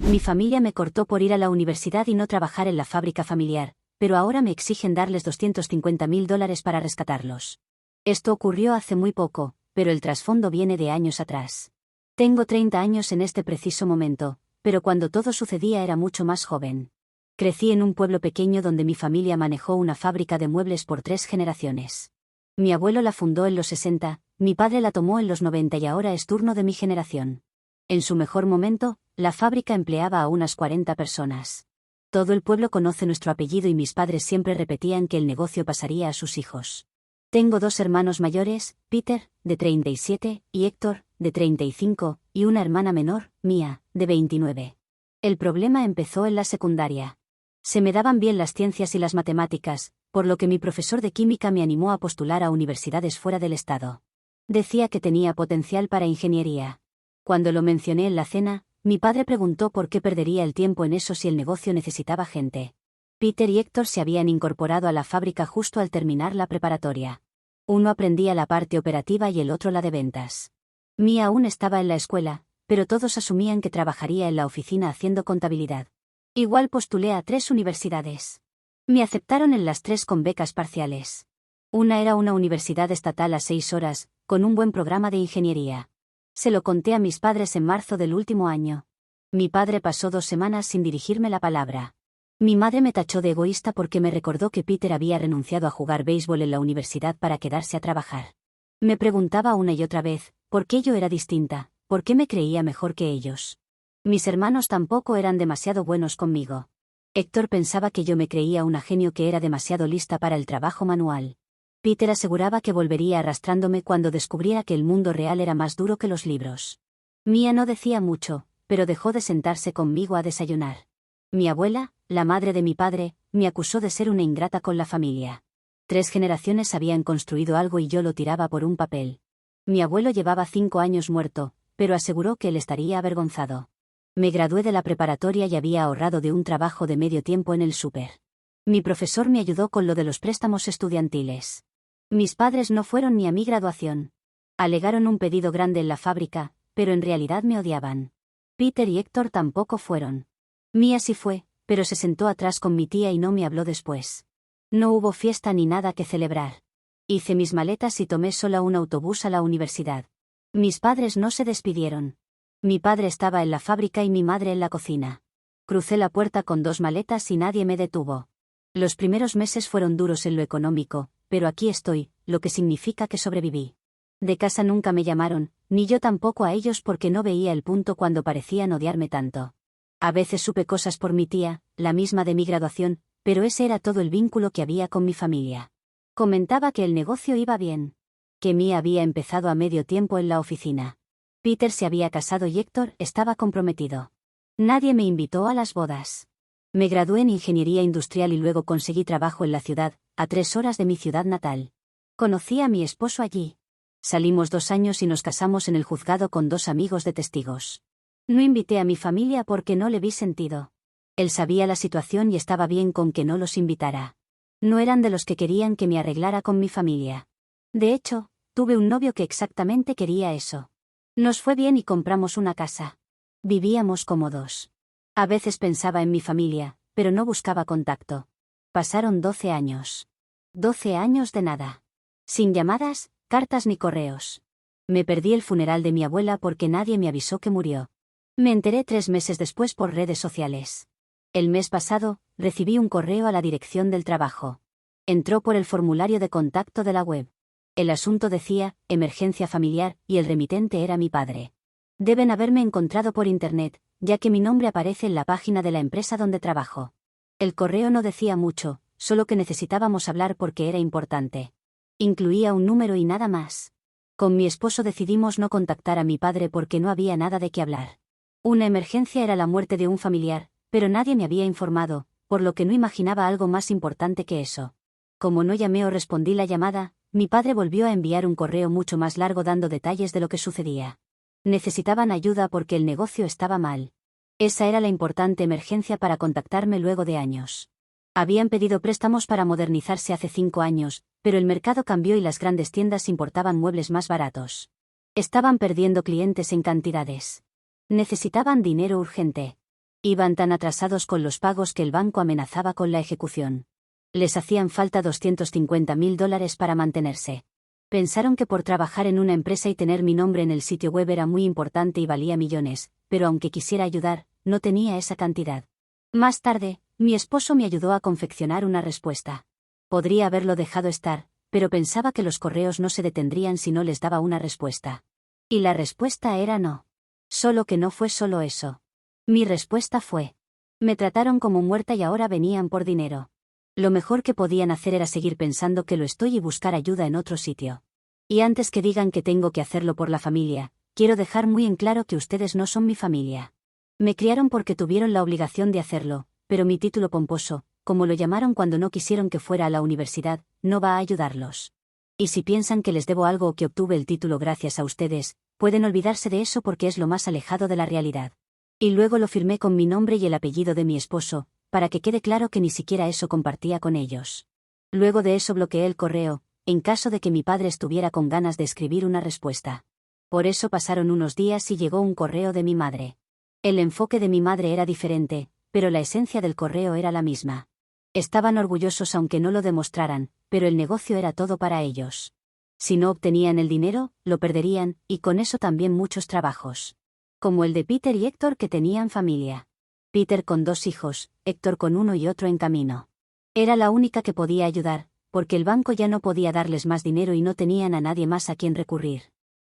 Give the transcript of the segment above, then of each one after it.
Mi familia me cortó por ir a la universidad y no trabajar en la fábrica familiar, pero ahora me exigen darles $250.000 para rescatarlos. Esto ocurrió hace muy poco, pero el trasfondo viene de años atrás. Tengo 30 años en este preciso momento, pero cuando todo sucedía era mucho más joven. Crecí en un pueblo pequeño donde mi familia manejó una fábrica de muebles por 3 generaciones. Mi abuelo la fundó en los 60, mi padre la tomó en los 90 y ahora es turno de mi generación. En su mejor momento, la fábrica empleaba a unas 40 personas. Todo el pueblo conoce nuestro apellido y mis padres siempre repetían que el negocio pasaría a sus hijos. Tengo 2 hermanos mayores, Peter, de 37, y Héctor, de 35, y una hermana menor, Mia, de 29. El problema empezó en la secundaria. Se me daban bien las ciencias y las matemáticas, por lo que mi profesor de química me animó a postular a universidades fuera del estado. Decía que tenía potencial para ingeniería. Cuando lo mencioné en la cena, mi padre preguntó por qué perdería el tiempo en eso si el negocio necesitaba gente. Peter y Héctor se habían incorporado a la fábrica justo al terminar la preparatoria. Uno aprendía la parte operativa y el otro la de ventas. Mia aún estaba en la escuela, pero todos asumían que trabajaría en la oficina haciendo contabilidad. Igual postulé a 3 universidades. Me aceptaron en las 3 con becas parciales. Una era una universidad estatal a 6 horas, con un buen programa de ingeniería. Se lo conté a mis padres en marzo del último año. Mi padre pasó 2 semanas sin dirigirme la palabra. Mi madre me tachó de egoísta porque me recordó que Peter había renunciado a jugar béisbol en la universidad para quedarse a trabajar. Me preguntaba una y otra vez, ¿por qué yo era distinta? ¿Por qué me creía mejor que ellos? Mis hermanos tampoco eran demasiado buenos conmigo. Héctor pensaba que yo me creía una genio que era demasiado lista para el trabajo manual. Peter aseguraba que volvería arrastrándome cuando descubriera que el mundo real era más duro que los libros. Mia no decía mucho, pero dejó de sentarse conmigo a desayunar. Mi abuela, la madre de mi padre, me acusó de ser una ingrata con la familia. 3 generaciones habían construido algo y yo lo tiraba por un papel. Mi abuelo llevaba 5 años muerto, pero aseguró que él estaría avergonzado. Me gradué de la preparatoria y había ahorrado de un trabajo de medio tiempo en el súper. Mi profesor me ayudó con lo de los préstamos estudiantiles. Mis padres no fueron ni a mi graduación. Alegaron un pedido grande en la fábrica, pero en realidad me odiaban. Peter y Héctor tampoco fueron. Mia sí fue, pero se sentó atrás con mi tía y no me habló después. No hubo fiesta ni nada que celebrar. Hice mis maletas y tomé sola un autobús a la universidad. Mis padres no se despidieron. Mi padre estaba en la fábrica y mi madre en la cocina. Crucé la puerta con 2 maletas y nadie me detuvo. Los primeros meses fueron duros en lo económico, pero aquí estoy, lo que significa que sobreviví. De casa nunca me llamaron, ni yo tampoco a ellos porque no veía el punto cuando parecían odiarme tanto. A veces supe cosas por mi tía, la misma de mi graduación, pero ese era todo el vínculo que había con mi familia. Comentaba que el negocio iba bien. Que Mia había empezado a medio tiempo en la oficina. Peter se había casado y Héctor estaba comprometido. Nadie me invitó a las bodas. Me gradué en ingeniería industrial y luego conseguí trabajo en la ciudad, a 3 horas de mi ciudad natal. Conocí a mi esposo allí. Salimos 2 años y nos casamos en el juzgado con 2 amigos de testigos. No invité a mi familia porque no le vi sentido. Él sabía la situación y estaba bien con que no los invitara. No eran de los que querían que me arreglara con mi familia. De hecho, tuve un novio que exactamente quería eso. Nos fue bien y compramos una casa. Vivíamos cómodos. A veces pensaba en mi familia, pero no buscaba contacto. Pasaron 12 años. 12 años de nada. Sin llamadas, cartas ni correos. Me perdí el funeral de mi abuela porque nadie me avisó que murió. Me enteré 3 meses después por redes sociales. El mes pasado, recibí un correo a la dirección del trabajo. Entró por el formulario de contacto de la web. El asunto decía, emergencia familiar, y el remitente era mi padre. Deben haberme encontrado por internet, ya que mi nombre aparece en la página de la empresa donde trabajo. El correo no decía mucho, solo que necesitábamos hablar porque era importante. Incluía un número y nada más. Con mi esposo decidimos no contactar a mi padre porque no había nada de qué hablar. Una emergencia era la muerte de un familiar, pero nadie me había informado, por lo que no imaginaba algo más importante que eso. Como no llamé o respondí la llamada, mi padre volvió a enviar un correo mucho más largo dando detalles de lo que sucedía. Necesitaban ayuda porque el negocio estaba mal. Esa era la importante emergencia para contactarme luego de años. Habían pedido préstamos para modernizarse hace 5 años, pero el mercado cambió y las grandes tiendas importaban muebles más baratos. Estaban perdiendo clientes en cantidades. Necesitaban dinero urgente. Iban tan atrasados con los pagos que el banco amenazaba con la ejecución. Les hacían falta $250.000 para mantenerse. Pensaron que por trabajar en una empresa y tener mi nombre en el sitio web era muy importante y valía millones, pero aunque quisiera ayudar, no tenía esa cantidad. Más tarde, mi esposo me ayudó a confeccionar una respuesta. Podría haberlo dejado estar, pero pensaba que los correos no se detendrían si no les daba una respuesta. Y la respuesta era no. Solo que no fue solo eso. Mi respuesta fue: me trataron como muerta y ahora venían por dinero. Lo mejor que podían hacer era seguir pensando que lo estoy y buscar ayuda en otro sitio. Y antes que digan que tengo que hacerlo por la familia, quiero dejar muy en claro que ustedes no son mi familia. Me criaron porque tuvieron la obligación de hacerlo, pero mi título pomposo, como lo llamaron cuando no quisieron que fuera a la universidad, no va a ayudarlos. Y si piensan que les debo algo o que obtuve el título gracias a ustedes, pueden olvidarse de eso porque es lo más alejado de la realidad. Y luego lo firmé con mi nombre y el apellido de mi esposo, para que quede claro que ni siquiera eso compartía con ellos. Luego de eso bloqueé el correo, en caso de que mi padre estuviera con ganas de escribir una respuesta. Por eso pasaron unos días y llegó un correo de mi madre. El enfoque de mi madre era diferente, pero la esencia del correo era la misma. Estaban orgullosos aunque no lo demostraran, pero el negocio era todo para ellos. Si no obtenían el dinero, lo perderían, y con eso también muchos trabajos. Como el de Peter y Héctor que tenían familia. Peter con 2 hijos, Héctor con uno y otro en camino. Era la única que podía ayudar, porque el banco ya no podía darles más dinero y no tenían a nadie más a quien recurrir.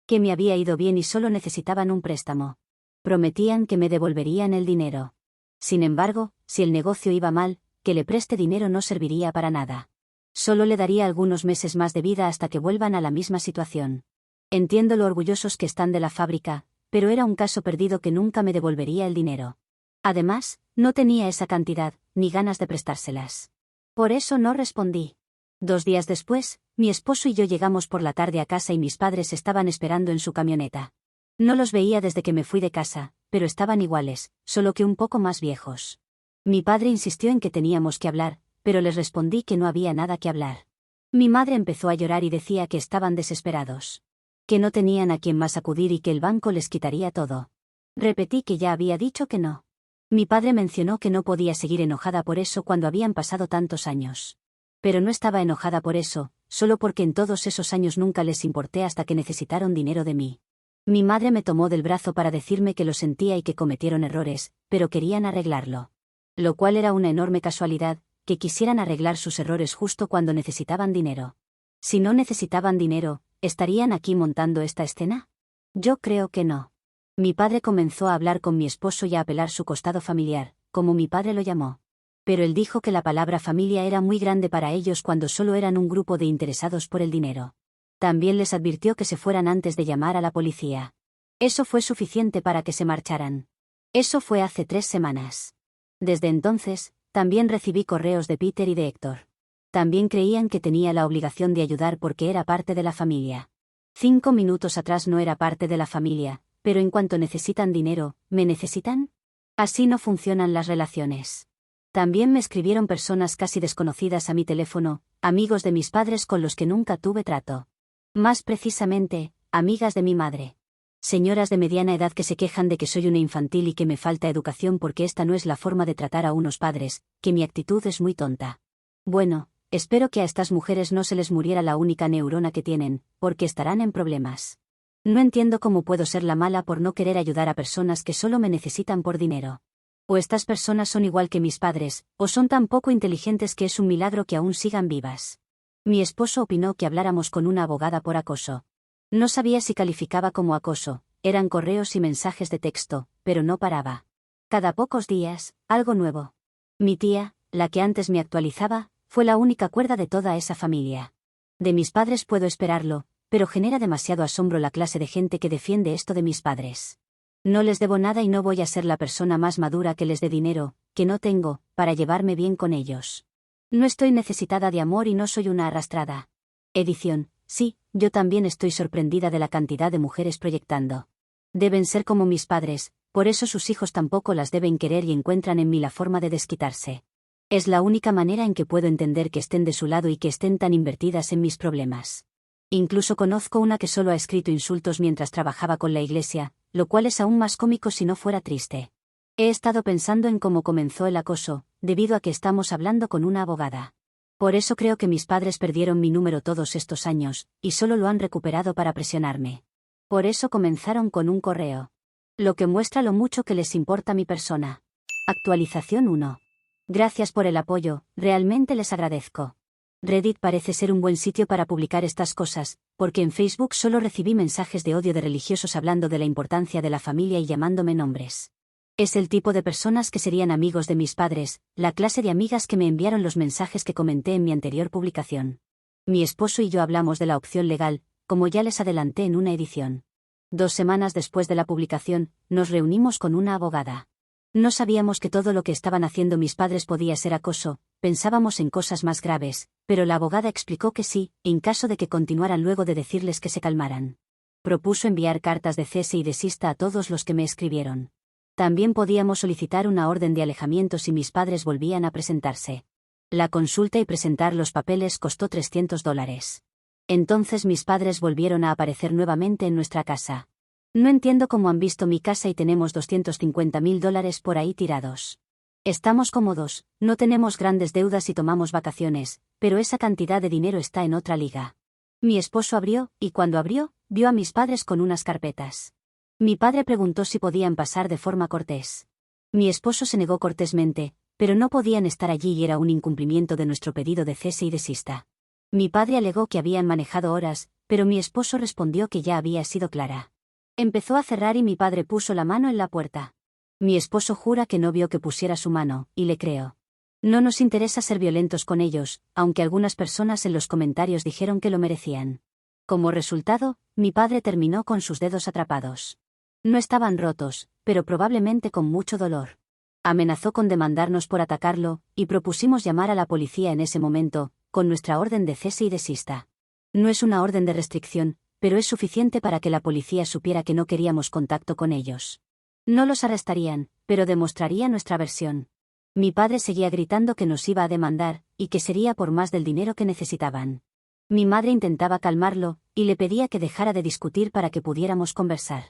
Que me había ido bien y solo necesitaban un préstamo. Prometían que me devolverían el dinero. Sin embargo, si el negocio iba mal, que le preste dinero no serviría para nada. Solo le daría algunos meses más de vida hasta que vuelvan a la misma situación. Entiendo lo orgullosos que están de la fábrica, pero era un caso perdido que nunca me devolvería el dinero. Además, no tenía esa cantidad, ni ganas de prestárselas. Por eso no respondí. 2 días después, mi esposo y yo llegamos por la tarde a casa y mis padres estaban esperando en su camioneta. No los veía desde que me fui de casa, pero estaban iguales, solo que un poco más viejos. Mi padre insistió en que teníamos que hablar, pero les respondí que no había nada que hablar. Mi madre empezó a llorar y decía que estaban desesperados. Que no tenían a quien más acudir y que el banco les quitaría todo. Repetí que ya había dicho que no. Mi padre mencionó que no podía seguir enojada por eso cuando habían pasado tantos años. Pero no estaba enojada por eso, solo porque en todos esos años nunca les importé hasta que necesitaron dinero de mí. Mi madre me tomó del brazo para decirme que lo sentía y que cometieron errores, pero querían arreglarlo. Lo cual era una enorme casualidad, que quisieran arreglar sus errores justo cuando necesitaban dinero. Si no necesitaban dinero, ¿estarían aquí montando esta escena? Yo creo que no. Mi padre comenzó a hablar con mi esposo y a apelar su costado familiar, como mi padre lo llamó. Pero él dijo que la palabra familia era muy grande para ellos cuando solo eran un grupo de interesados por el dinero. También les advirtió que se fueran antes de llamar a la policía. Eso fue suficiente para que se marcharan. Eso fue hace 3 semanas. Desde entonces, también recibí correos de Peter y de Héctor. También creían que tenía la obligación de ayudar porque era parte de la familia. 5 minutos atrás no era parte de la familia, pero en cuanto necesitan dinero, ¿me necesitan? Así no funcionan las relaciones. También me escribieron personas casi desconocidas a mi teléfono, amigos de mis padres con los que nunca tuve trato. Más precisamente, amigas de mi madre. Señoras de mediana edad que se quejan de que soy una infantil y que me falta educación porque esta no es la forma de tratar a unos padres, que mi actitud es muy tonta. Bueno, espero que a estas mujeres no se les muriera la única neurona que tienen, porque estarán en problemas. No entiendo cómo puedo ser la mala por no querer ayudar a personas que solo me necesitan por dinero. O estas personas son igual que mis padres, o son tan poco inteligentes que es un milagro que aún sigan vivas. Mi esposo opinó que habláramos con una abogada por acoso. No sabía si calificaba como acoso, eran correos y mensajes de texto, pero no paraba. Cada pocos días, algo nuevo. Mi tía, la que antes me actualizaba, fue la única cuerda de toda esa familia. De mis padres puedo esperarlo, pero genera demasiado asombro la clase de gente que defiende esto de mis padres. No les debo nada y no voy a ser la persona más madura que les dé dinero, que no tengo, para llevarme bien con ellos. No estoy necesitada de amor y no soy una arrastrada. Edición, sí, yo también estoy sorprendida de la cantidad de mujeres proyectando. Deben ser como mis padres, por eso sus hijos tampoco las deben querer y encuentran en mí la forma de desquitarse. Es la única manera en que puedo entender que estén de su lado y que estén tan invertidas en mis problemas. Incluso conozco una que solo ha escrito insultos mientras trabajaba con la iglesia, lo cual es aún más cómico si no fuera triste. He estado pensando en cómo comenzó el acoso, debido a que estamos hablando con una abogada. Por eso creo que mis padres perdieron mi número todos estos años, y solo lo han recuperado para presionarme. Por eso comenzaron con un correo. Lo que muestra lo mucho que les importa mi persona. Actualización 1. Gracias por el apoyo, realmente les agradezco. Reddit parece ser un buen sitio para publicar estas cosas, porque en Facebook solo recibí mensajes de odio de religiosos hablando de la importancia de la familia y llamándome nombres. Es el tipo de personas que serían amigos de mis padres, la clase de amigas que me enviaron los mensajes que comenté en mi anterior publicación. Mi esposo y yo hablamos de la opción legal, como ya les adelanté en una edición. 2 semanas después de la publicación, nos reunimos con una abogada. No sabíamos que todo lo que estaban haciendo mis padres podía ser acoso, pensábamos en cosas más graves, pero la abogada explicó que sí, en caso de que continuaran luego de decirles que se calmaran. Propuso enviar cartas de cese y desista a todos los que me escribieron. También podíamos solicitar una orden de alejamiento si mis padres volvían a presentarse. La consulta y presentar los papeles costó $300. Entonces mis padres volvieron a aparecer nuevamente en nuestra casa. No entiendo cómo han visto mi casa y tenemos $250.000 por ahí tirados. Estamos cómodos, no tenemos grandes deudas y tomamos vacaciones, pero esa cantidad de dinero está en otra liga. Mi esposo abrió, y cuando abrió, vio a mis padres con unas carpetas. Mi padre preguntó si podían pasar de forma cortés. Mi esposo se negó cortésmente, pero no podían estar allí y era un incumplimiento de nuestro pedido de cese y desista. Mi padre alegó que habían manejado horas, pero mi esposo respondió que ya había sido clara. Empezó a cerrar y mi padre puso la mano en la puerta. Mi esposo jura que no vio que pusiera su mano, y le creo. No nos interesa ser violentos con ellos, aunque algunas personas en los comentarios dijeron que lo merecían. Como resultado, mi padre terminó con sus dedos atrapados. No estaban rotos, pero probablemente con mucho dolor. Amenazó con demandarnos por atacarlo, y propusimos llamar a la policía en ese momento, con nuestra orden de cese y desista. No es una orden de restricción, pero es suficiente para que la policía supiera que no queríamos contacto con ellos. No los arrestarían, pero demostraría nuestra versión. Mi padre seguía gritando que nos iba a demandar, y que sería por más del dinero que necesitaban. Mi madre intentaba calmarlo, y le pedía que dejara de discutir para que pudiéramos conversar.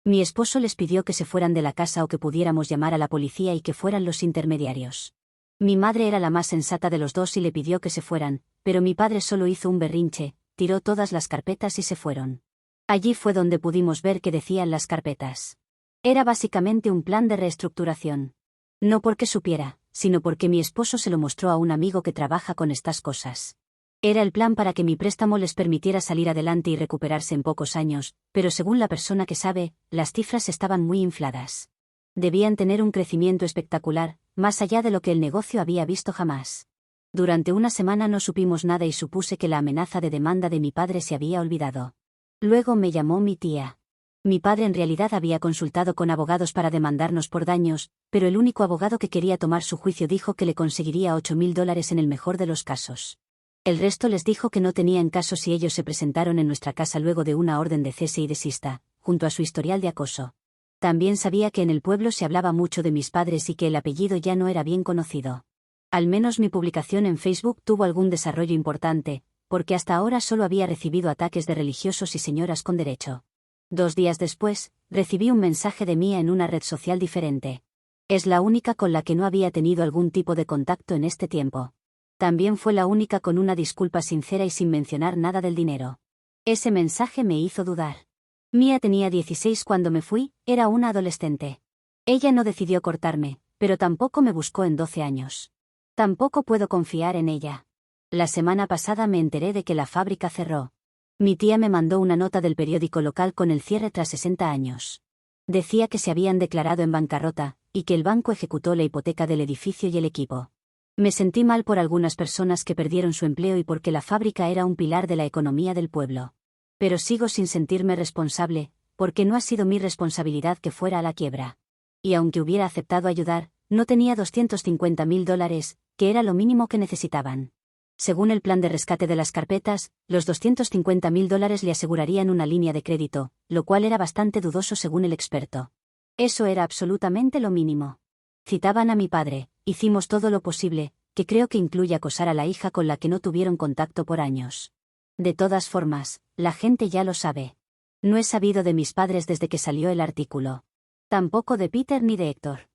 Mi esposo les pidió que se fueran de la casa o que pudiéramos llamar a la policía y que fueran los intermediarios. Mi madre era la más sensata de los dos y le pidió que se fueran, pero mi padre solo hizo un berrinche, tiró todas las carpetas y se fueron. Allí fue donde pudimos ver qué decían las carpetas. Era básicamente un plan de reestructuración. No porque supiera, sino porque mi esposo se lo mostró a un amigo que trabaja con estas cosas. Era el plan para que mi préstamo les permitiera salir adelante y recuperarse en pocos años, pero según la persona que sabe, las cifras estaban muy infladas. Debían tener un crecimiento espectacular, más allá de lo que el negocio había visto jamás. Durante una semana no supimos nada y supuse que la amenaza de demanda de mi padre se había olvidado. Luego me llamó mi tía. Mi padre en realidad había consultado con abogados para demandarnos por daños, pero el único abogado que quería tomar su juicio dijo que le conseguiría $8.000 en el mejor de los casos. El resto les dijo que no tenían caso si ellos se presentaron en nuestra casa luego de una orden de cese y desista, junto a su historial de acoso. También sabía que en el pueblo se hablaba mucho de mis padres y que el apellido ya no era bien conocido. Al menos mi publicación en Facebook tuvo algún desarrollo importante, porque hasta ahora solo había recibido ataques de religiosos y señoras con derecho. 2 días después, recibí un mensaje de Mía en una red social diferente. Es la única con la que no había tenido algún tipo de contacto en este tiempo. También fue la única con una disculpa sincera y sin mencionar nada del dinero. Ese mensaje me hizo dudar. Mía tenía 16 cuando me fui, era una adolescente. Ella no decidió cortarme, pero tampoco me buscó en 12 años. Tampoco puedo confiar en ella. La semana pasada me enteré de que la fábrica cerró. Mi tía me mandó una nota del periódico local con el cierre tras 60 años. Decía que se habían declarado en bancarrota, y que el banco ejecutó la hipoteca del edificio y el equipo. Me sentí mal por algunas personas que perdieron su empleo y porque la fábrica era un pilar de la economía del pueblo. Pero sigo sin sentirme responsable, porque no ha sido mi responsabilidad que fuera a la quiebra. Y aunque hubiera aceptado ayudar, no tenía $250.000, que era lo mínimo que necesitaban. Según el plan de rescate de las carpetas, los $250.000 le asegurarían una línea de crédito, lo cual era bastante dudoso según el experto. Eso era absolutamente lo mínimo. Citaban a mi padre, hicimos todo lo posible, que creo que incluye acosar a la hija con la que no tuvieron contacto por años. De todas formas, la gente ya lo sabe. No he sabido de mis padres desde que salió el artículo. Tampoco de Peter ni de Héctor.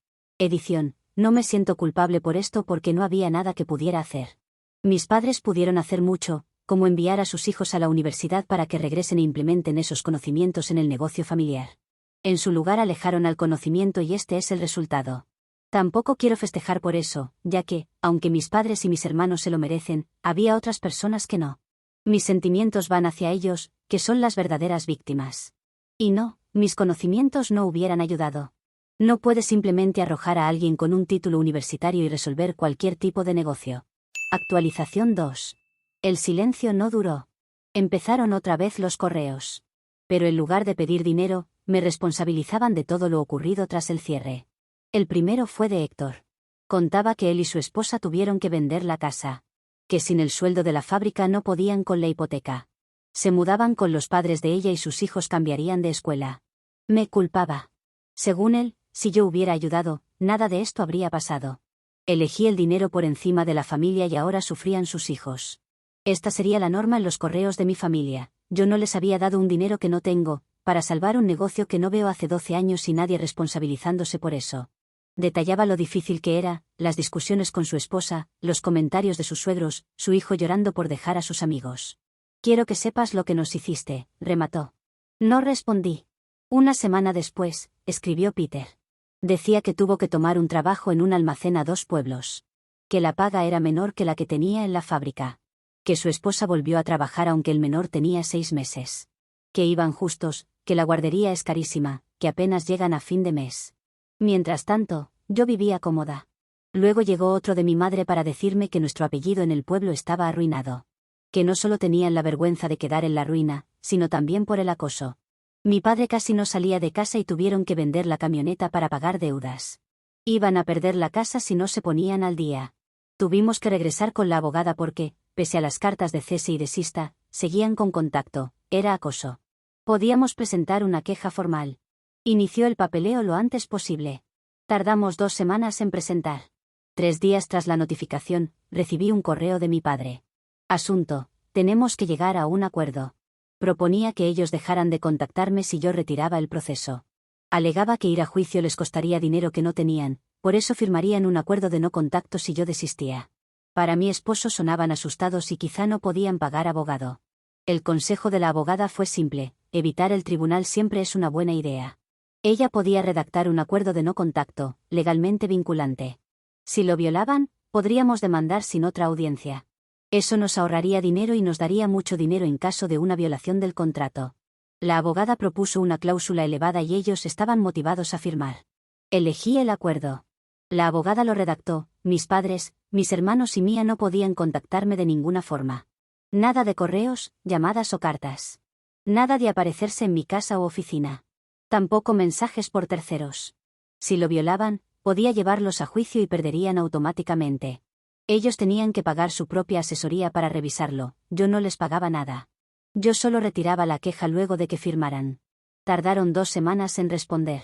Edición. No me siento culpable por esto porque no había nada que pudiera hacer. Mis padres pudieron hacer mucho, como enviar a sus hijos a la universidad para que regresen e implementen esos conocimientos en el negocio familiar. En su lugar alejaron al conocimiento y este es el resultado. Tampoco quiero festejar por eso, ya que, aunque mis padres y mis hermanos se lo merecen, había otras personas que no. Mis sentimientos van hacia ellos, que son las verdaderas víctimas. Y no, mis conocimientos no hubieran ayudado. No puedes simplemente arrojar a alguien con un título universitario y resolver cualquier tipo de negocio. Actualización 2. El silencio no duró. Empezaron otra vez los correos. Pero en lugar de pedir dinero, me responsabilizaban de todo lo ocurrido tras el cierre. El primero fue de Héctor. Contaba que él y su esposa tuvieron que vender la casa. Que sin el sueldo de la fábrica no podían con la hipoteca. Se mudaban con los padres de ella y sus hijos cambiarían de escuela. Me culpaba. Según él, si yo hubiera ayudado, nada de esto habría pasado. Elegí el dinero por encima de la familia y ahora sufrían sus hijos. Esta sería la norma en los correos de mi familia. Yo no les había dado un dinero que no tengo, para salvar un negocio que no veo hace 12 años y nadie responsabilizándose por eso. Detallaba lo difícil que era, las discusiones con su esposa, los comentarios de sus suegros, su hijo llorando por dejar a sus amigos. Quiero que sepas lo que nos hiciste, remató. No respondí. Una semana después, escribió Peter. Decía que tuvo que tomar un trabajo en un almacén a 2 pueblos. Que la paga era menor que la que tenía en la fábrica. Que su esposa volvió a trabajar aunque el menor tenía 6 meses. Que iban justos, que la guardería es carísima, que apenas llegan a fin de mes. Mientras tanto, yo vivía cómoda. Luego llegó otro de mi madre para decirme que nuestro apellido en el pueblo estaba arruinado. Que no solo tenían la vergüenza de quedar en la ruina, sino también por el acoso. Mi padre casi no salía de casa y tuvieron que vender la camioneta para pagar deudas. Iban a perder la casa si no se ponían al día. Tuvimos que regresar con la abogada porque, pese a las cartas de cese y desista, seguían con contacto, era acoso. Podíamos presentar una queja formal. Inició el papeleo lo antes posible. Tardamos 2 semanas en presentar. 3 días tras la notificación, recibí un correo de mi padre. Asunto: tenemos que llegar a un acuerdo. Proponía que ellos dejaran de contactarme si yo retiraba el proceso. Alegaba que ir a juicio les costaría dinero que no tenían, por eso firmarían un acuerdo de no contacto si yo desistía. Para mi esposo sonaban asustados y quizá no podían pagar abogado. El consejo de la abogada fue simple: evitar el tribunal siempre es una buena idea. Ella podía redactar un acuerdo de no contacto, legalmente vinculante. Si lo violaban, podríamos demandar sin otra audiencia. Eso nos ahorraría dinero y nos daría mucho dinero en caso de una violación del contrato. La abogada propuso una cláusula elevada y ellos estaban motivados a firmar. Elegí el acuerdo. La abogada lo redactó: mis padres, mis hermanos y mía no podían contactarme de ninguna forma. Nada de correos, llamadas o cartas. Nada de aparecerse en mi casa o oficina. Tampoco mensajes por terceros. Si lo violaban, podía llevarlos a juicio y perderían automáticamente. Ellos tenían que pagar su propia asesoría para revisarlo, yo no les pagaba nada. Yo solo retiraba la queja luego de que firmaran. Tardaron 2 semanas en responder.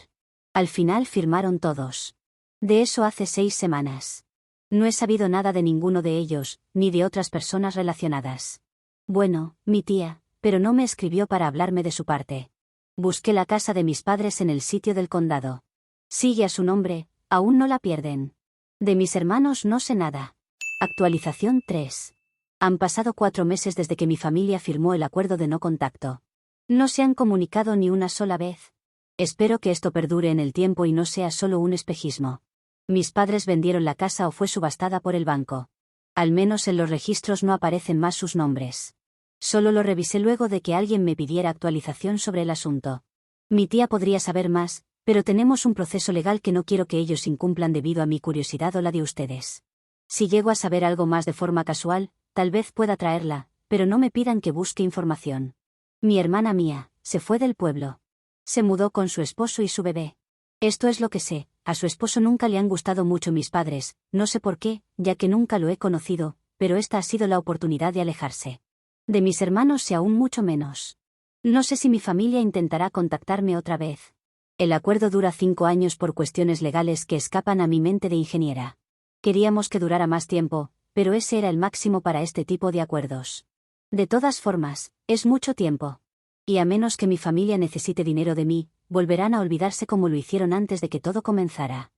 Al final firmaron todos. De eso hace 6 semanas. No he sabido nada de ninguno de ellos, ni de otras personas relacionadas. Bueno, mi tía, pero no me escribió para hablarme de su parte. Busqué la casa de mis padres en el sitio del condado. Sigue a su nombre, aún no la pierden. De mis hermanos no sé nada. Actualización 3. Han pasado 4 meses desde que mi familia firmó el acuerdo de no contacto. No se han comunicado ni una sola vez. Espero que esto perdure en el tiempo y no sea solo un espejismo. Mis padres vendieron la casa o fue subastada por el banco. Al menos en los registros no aparecen más sus nombres. Solo lo revisé luego de que alguien me pidiera actualización sobre el asunto. Mi tía podría saber más, pero tenemos un proceso legal que no quiero que ellos incumplan debido a mi curiosidad o la de ustedes. Si llego a saber algo más de forma casual, tal vez pueda traerla, pero no me pidan que busque información. Mi hermana mía se fue del pueblo. Se mudó con su esposo y su bebé. Esto es lo que sé: a su esposo nunca le han gustado mucho mis padres, no sé por qué, ya que nunca lo he conocido, pero esta ha sido la oportunidad de alejarse. De mis hermanos sé aún mucho menos. No sé si mi familia intentará contactarme otra vez. El acuerdo dura 5 años por cuestiones legales que escapan a mi mente de ingeniera. Queríamos que durara más tiempo, pero ese era el máximo para este tipo de acuerdos. De todas formas, es mucho tiempo. Y a menos que mi familia necesite dinero de mí, volverán a olvidarse como lo hicieron antes de que todo comenzara.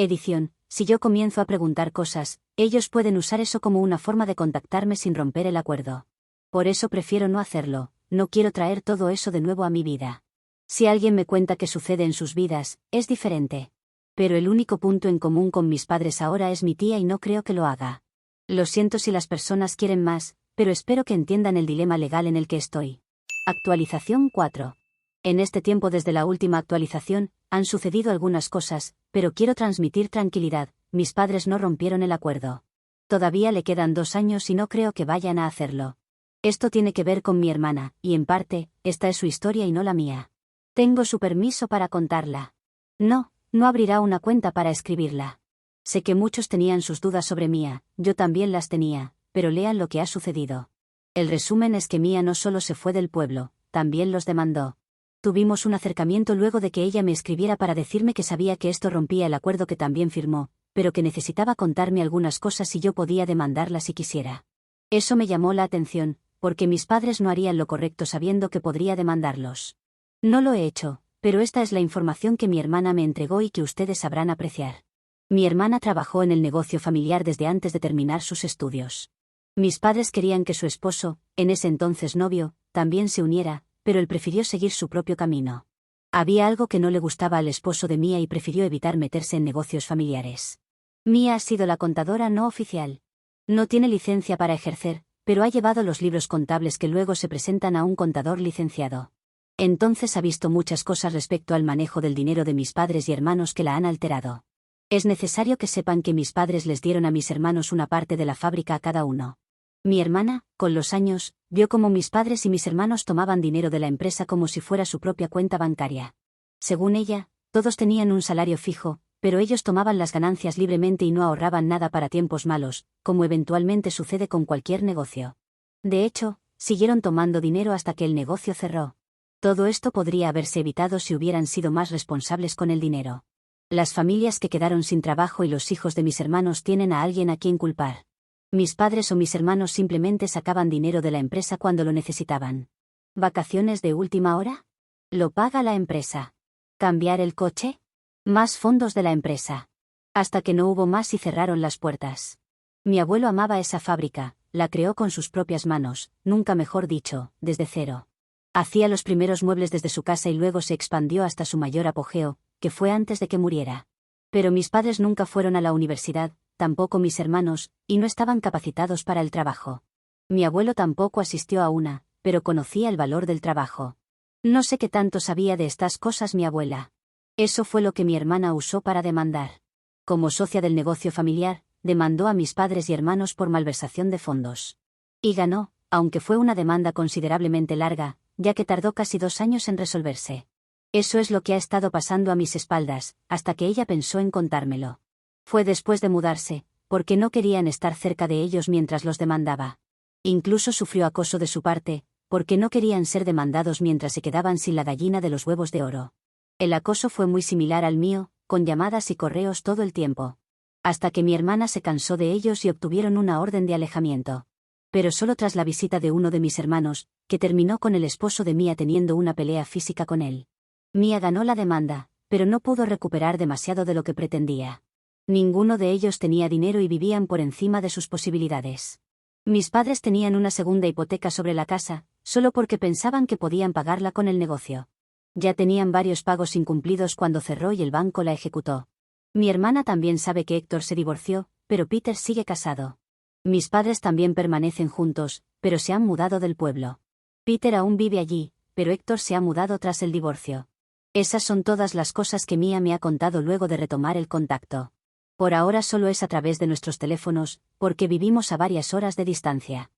Edición: si yo comienzo a preguntar cosas, ellos pueden usar eso como una forma de contactarme sin romper el acuerdo. Por eso prefiero no hacerlo, no quiero traer todo eso de nuevo a mi vida. Si alguien me cuenta qué sucede en sus vidas, es diferente. Pero el único punto en común con mis padres ahora es mi tía y no creo que lo haga. Lo siento si las personas quieren más, pero espero que entiendan el dilema legal en el que estoy. Actualización 4. En este tiempo desde la última actualización, han sucedido algunas cosas, pero quiero transmitir tranquilidad, mis padres no rompieron el acuerdo. Todavía le quedan 2 años y no creo que vayan a hacerlo. Esto tiene que ver con mi hermana, y en parte, esta es su historia y no la mía. ¿Tengo su permiso para contarla? No abrirá una cuenta para escribirla. Sé que muchos tenían sus dudas sobre Mía, yo también las tenía, pero lean lo que ha sucedido. El resumen es que Mía no solo se fue del pueblo, también los demandó. Tuvimos un acercamiento luego de que ella me escribiera para decirme que sabía que esto rompía el acuerdo que también firmó, pero que necesitaba contarme algunas cosas y yo podía demandarla si quisiera. Eso me llamó la atención, porque mis padres no harían lo correcto sabiendo que podría demandarlos. No lo he hecho, pero esta es la información que mi hermana me entregó y que ustedes sabrán apreciar. Mi hermana trabajó en el negocio familiar desde antes de terminar sus estudios. Mis padres querían que su esposo, en ese entonces novio, también se uniera, pero él prefirió seguir su propio camino. Había algo que no le gustaba al esposo de Mía y prefirió evitar meterse en negocios familiares. Mía ha sido la contadora no oficial. No tiene licencia para ejercer, pero ha llevado los libros contables que luego se presentan a un contador licenciado. Entonces ha visto muchas cosas respecto al manejo del dinero de mis padres y hermanos que la han alterado. Es necesario que sepan que mis padres les dieron a mis hermanos una parte de la fábrica a cada uno. Mi hermana, con los años, vio cómo mis padres y mis hermanos tomaban dinero de la empresa como si fuera su propia cuenta bancaria. Según ella, todos tenían un salario fijo, pero ellos tomaban las ganancias libremente y no ahorraban nada para tiempos malos, como eventualmente sucede con cualquier negocio. De hecho, siguieron tomando dinero hasta que el negocio cerró. Todo esto podría haberse evitado si hubieran sido más responsables con el dinero. Las familias que quedaron sin trabajo y los hijos de mis hermanos tienen a alguien a quien culpar. Mis padres o mis hermanos simplemente sacaban dinero de la empresa cuando lo necesitaban. ¿Vacaciones de última hora? ¿Lo paga la empresa? ¿Cambiar el coche? Más fondos de la empresa. Hasta que no hubo más y cerraron las puertas. Mi abuelo amaba esa fábrica, la creó con sus propias manos, nunca mejor dicho, desde cero. Hacía los primeros muebles desde su casa y luego se expandió hasta su mayor apogeo, que fue antes de que muriera. Pero mis padres nunca fueron a la universidad, tampoco mis hermanos, y no estaban capacitados para el trabajo. Mi abuelo tampoco asistió a una, pero conocía el valor del trabajo. No sé qué tanto sabía de estas cosas mi abuela. Eso fue lo que mi hermana usó para demandar. Como socia del negocio familiar, demandó a mis padres y hermanos por malversación de fondos. Y ganó, aunque fue una demanda considerablemente larga, ya que tardó casi 2 años en resolverse. Eso es lo que ha estado pasando a mis espaldas, hasta que ella pensó en contármelo. Fue después de mudarse, porque no querían estar cerca de ellos mientras los demandaba. Incluso sufrió acoso de su parte, porque no querían ser demandados mientras se quedaban sin la gallina de los huevos de oro. El acoso fue muy similar al mío, con llamadas y correos todo el tiempo. Hasta que mi hermana se cansó de ellos y obtuvieron una orden de alejamiento. Pero solo tras la visita de uno de mis hermanos, que terminó con el esposo de Mía teniendo una pelea física con él. Mía ganó la demanda, pero no pudo recuperar demasiado de lo que pretendía. Ninguno de ellos tenía dinero y vivían por encima de sus posibilidades. Mis padres tenían una segunda hipoteca sobre la casa, solo porque pensaban que podían pagarla con el negocio. Ya tenían varios pagos incumplidos cuando cerró y el banco la ejecutó. Mi hermana también sabe que Héctor se divorció, pero Peter sigue casado. Mis padres también permanecen juntos, pero se han mudado del pueblo. Peter aún vive allí, pero Héctor se ha mudado tras el divorcio. Esas son todas las cosas que Mía me ha contado luego de retomar el contacto. Por ahora solo es a través de nuestros teléfonos, porque vivimos a varias horas de distancia.